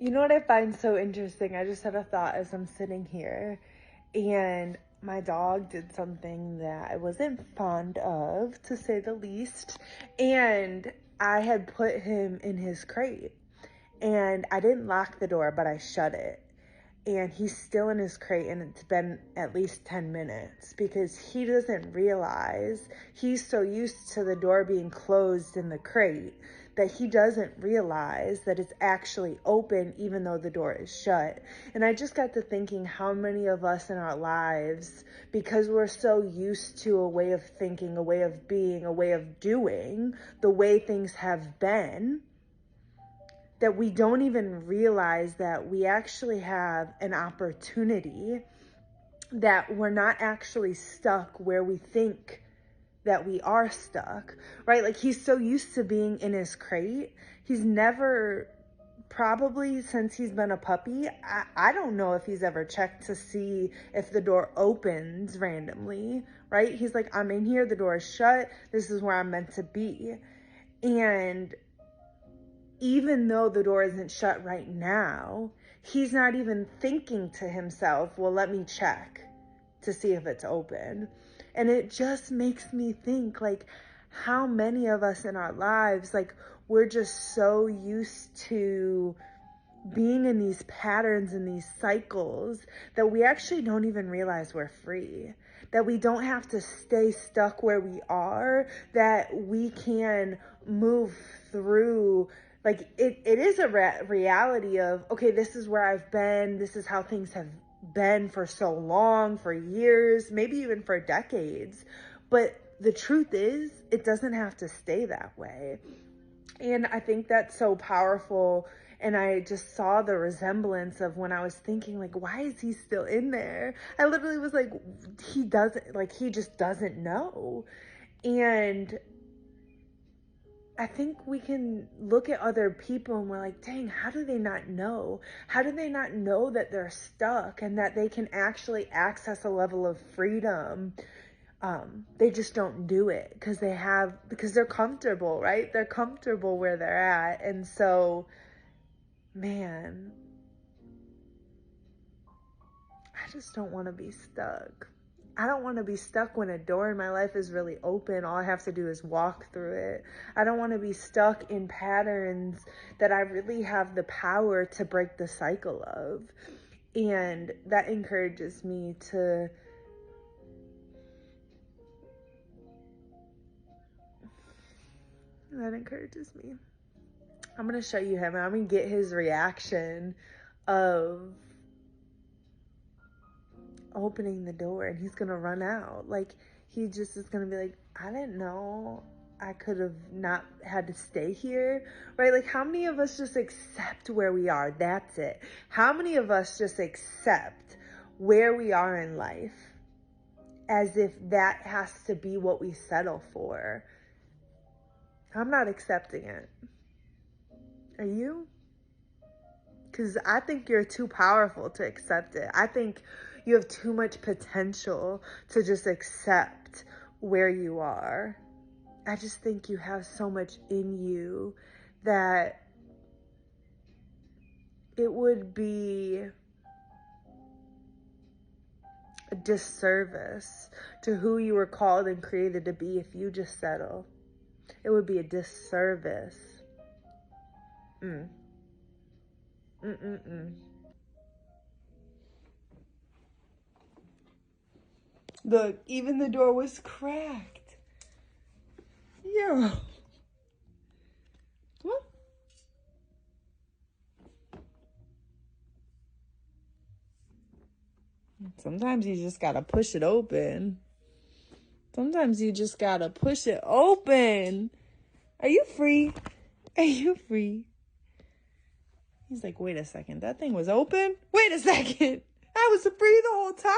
You know what I find so interesting? I just had a thought as I'm sitting here, and my dog did something that I wasn't fond of, to say the least. And I had put him in his crate, and I didn't lock the door, but I shut it. And he's still in his crate, and it's been at least 10 minutes because he doesn't realize, he's so used to the door being closed in the crate that he doesn't realize that it's actually open even though the door is shut. And I just got to thinking how many of us in our lives, because we're so used to a way of thinking, a way of being, a way of doing, the way things have been, that we don't even realize that we actually have an opportunity, that we're not actually stuck where we think that we are stuck, right? Like, he's so used to being in his crate. He's never, probably since he's been a puppy, I don't know if he's ever checked to see if the door opens randomly, right? He's like, I'm in here, the door is shut, this is where I'm meant to be. And even though the door isn't shut right now, he's not even thinking to himself, well, let me check to see if it's open. And it just makes me think, like, how many of us in our lives, like, we're just so used to being in these patterns and these cycles that we actually don't even realize we're free, that we don't have to stay stuck where we are, that we can move through. Like, it is a reality of, okay, this is where I've been, this is how things have been for so long, for years, maybe even for decades. But the truth is, it doesn't have to stay that way. And I think that's so powerful. And I just saw the resemblance of when I was thinking, like, why is he still in there? I literally was like, he just doesn't know. And I think we can look at other people and we're like, dang, how do they not know? How do they not know that they're stuck and that they can actually access a level of freedom? They just don't do it because they're comfortable, right? They're comfortable where they're at. And so, man, I just don't want to be stuck. I don't want to be stuck when a door in my life is really open. All I have to do is walk through it. I don't want to be stuck in patterns that I really have the power to break the cycle of. And that encourages me to I'm going to show you him, and I'm going to get his reaction of opening the door, and he's going to run out. Like, he just is going to be like, I didn't know I could have not had to stay here, right? Like, how many of us just accept where we are? That's it. How many of us just accept where we are in life as if that has to be what we settle for? I'm not accepting it. Are you? Because I think you're too powerful to accept it. I think you have too much potential to just accept where you are. I just think you have so much in you that it would be a disservice to who you were called and created to be if you just settle. It would be a disservice. Look, even the door was cracked. Yeah. What? Sometimes you just gotta push it open. Sometimes you just gotta push it open. Are you free? Are you free? He's like, wait a second, that thing was open? Wait a second, I was free the whole time?